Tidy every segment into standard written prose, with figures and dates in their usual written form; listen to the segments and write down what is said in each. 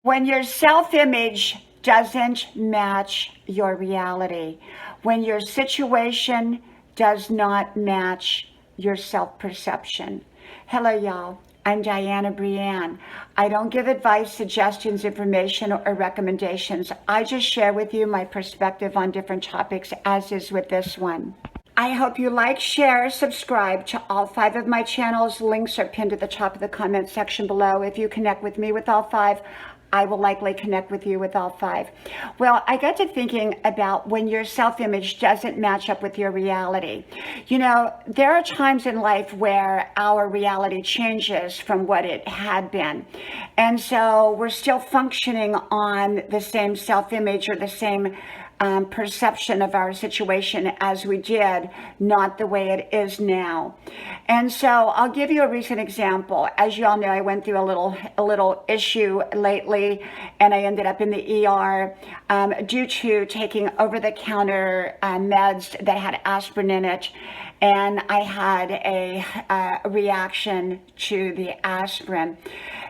When your self-image doesn't match your reality, when your situation does not match your self-perception. Hello, y'all. I'm Dianna Brianne. I don't give advice, suggestions, information, or recommendations. I just share with you my perspective on different topics, as is with this one. I hope you like, share, subscribe to all 5 of my channels. Links are pinned at the top of the comment section below. If you connect with me with all 5, I will likely connect with you with all 5. Well, I got to thinking about when your self-image doesn't match up with your reality. You know, there are times in life where our reality changes from what it had been. And so we're still functioning on the same self-image or the same perception of our situation as we did, not the way it is now. And so I'll give you a recent example. As you all know, I went through a little issue lately, and I ended up in the ER due to taking over-the-counter meds that had aspirin in it. And I had a reaction to the aspirin.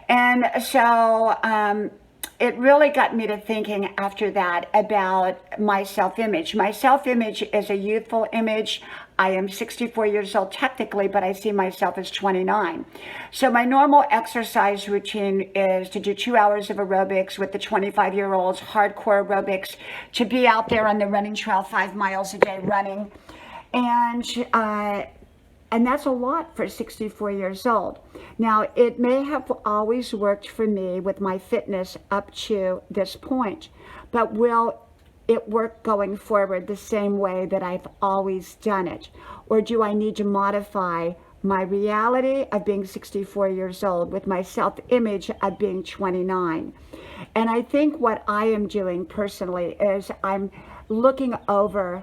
And so it really got me to thinking after that about my self-image. My self-image is a youthful image. I am 64 years old technically, but I see myself as 29. So my normal exercise routine is to do 2 hours of aerobics with the 25-year-olds, hardcore aerobics, to be out there on the running trail 5 miles a day running. And that's a lot for 64 years old. Now, it may have always worked for me with my fitness up to this point, but will it work going forward the same way that I've always done it? Or do I need to modify my reality of being 64 years old with my self-image of being 29? And I think what I am doing personally is I'm looking over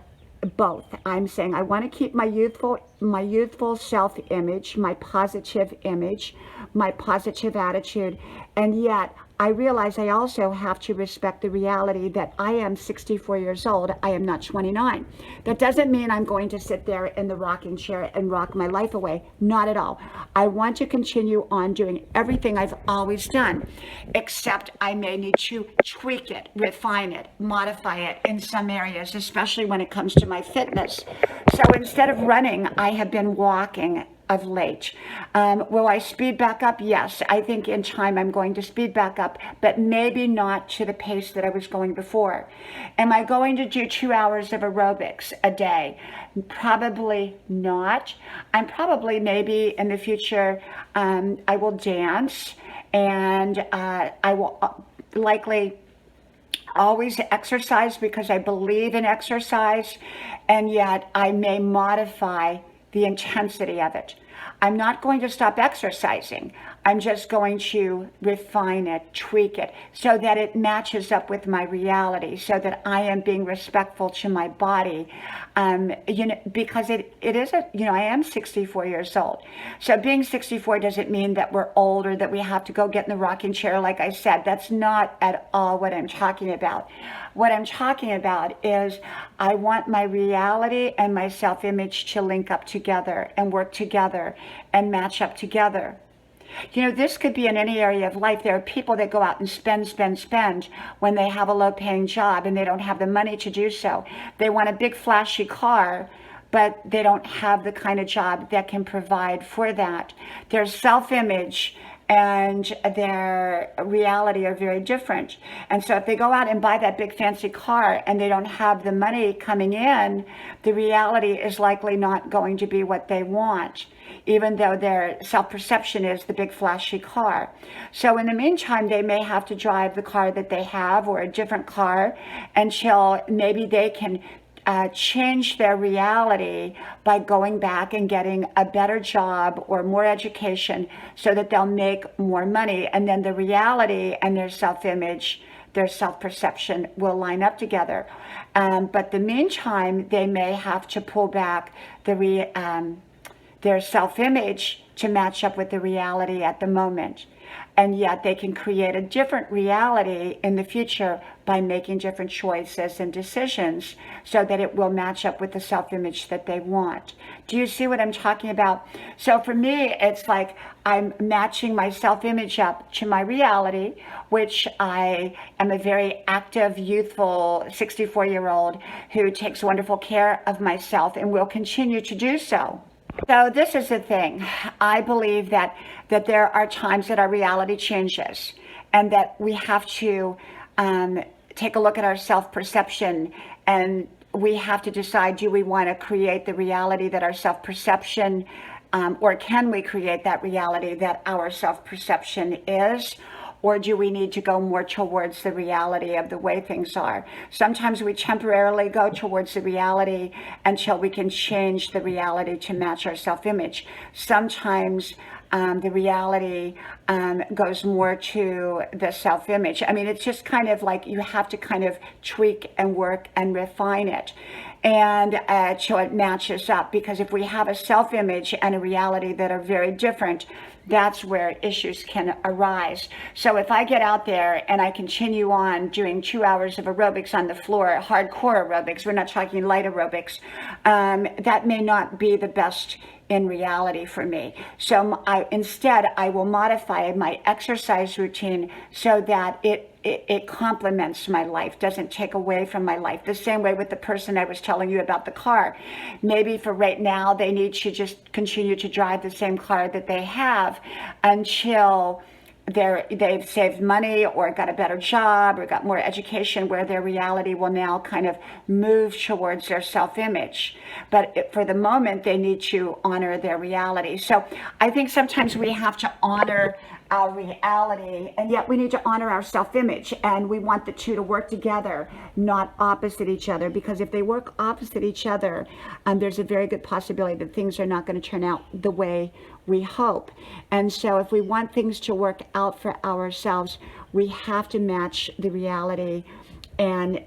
both. I'm saying I want to keep my youthful self-image, my positive image, my positive attitude, and yet I realize I also have to respect the reality that I am 64 years old. I am not 29. That doesn't mean I'm going to sit there in the rocking chair and rock my life away. Not at all. I want to continue on doing everything I've always done, except I may need to tweak it, refine it, modify it in some areas, especially when it comes to my fitness. So instead of running, I have been walking of late. Will I speed back up? Yes, I think in time I'm going to speed back up, but maybe not to the pace that I was going before. Am I going to do 2 hours of aerobics a day? Probably not. I'm probably maybe in the future, I will dance, and I will likely always exercise because I believe in exercise, and yet I may modify the intensity of it. I'm not going to stop exercising. I'm just going to refine it, tweak it, so that it matches up with my reality, so that I am being respectful to my body. Because it is I am 64 years old. So being 64 doesn't mean that we're old or that we have to go get in the rocking chair. Like I said, that's not at all what I'm talking about. What I'm talking about is I want my reality and my self-image to link up together and work together and match up together. This could be in any area of life. There are people that go out and spend when they have a low-paying job and they don't have the money to do so. They want a big flashy car, but they don't have the kind of job that can provide for that. Their self-image and their reality are very different. And so if they go out and buy that big fancy car and they don't have the money coming in, the reality is likely not going to be what they want, even though their self-perception is the big flashy car. So in the meantime, they may have to drive the car that they have or a different car until maybe they can change their reality by going back and getting a better job or more education so that they'll make more money. And then the reality and their self-image, their self-perception will line up together. But the meantime, they may have to pull back their self-image to match up with the reality at the moment. and yet they can create a different reality in the future by making different choices and decisions so that it will match up with the self-image that they want. Do you see what I'm talking about? So for me, it's like I'm matching my self-image up to my reality, which I am a very active, youthful 64-year-old who takes wonderful care of myself and will continue to do so. So this is the thing. I believe that there are times that our reality changes and that we have to take a look at our self-perception, and we have to decide, do we want to create the reality that our self-perception, or can we create that reality that our self-perception is? Or do we need to go more towards the reality of the way things are? Sometimes we temporarily go towards the reality until we can change the reality to match our self-image. Sometimes the reality goes more to the self-image. I mean, it's just kind of like you have to kind of tweak and work and refine it. And so it matches up, because if we have a self-image and a reality that are very different, that's where issues can arise. So if I get out there and I continue on doing 2 hours of aerobics on the floor, hardcore aerobics, we're not talking light aerobics, that may not be the best in reality for me. So instead, I will modify my exercise routine so that it complements my life, doesn't take away from my life. The same way with the person I was telling you about the car. Maybe for right now, they need to just continue to drive the same car that they have until they've saved money or got a better job or got more education, where their reality will now kind of move towards their self-image. But for the moment, they need to honor their reality. So I think sometimes we have to honor our reality, and yet we need to honor our self-image, and we want the two to work together, not opposite each other, because if they work opposite each other, there's a very good possibility that things are not going to turn out the way we hope. And so if we want things to work out for ourselves, we have to match the reality and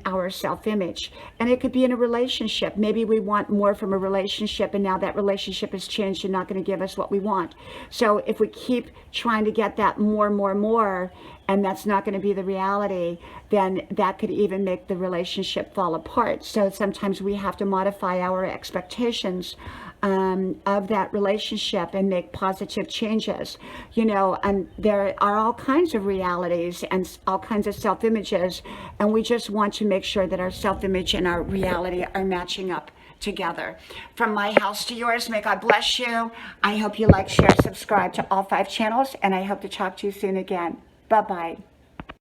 our self-image. And it could be in a relationship. Maybe we want more from a relationship, and now that relationship has changed and not going to give us what we want. So if we keep trying to get that more, and that's not going to be the reality, then that could even make the relationship fall apart. So sometimes we have to modify our expectations of that relationship and make positive changes. You know, and there are all kinds of realities and all kinds of self-images, and we just want to make sure that our self-image and our reality are matching up together. From my house to yours, may God bless you. I hope you like, share, subscribe to all 5 channels, and I hope to talk to you soon again. Bye-bye.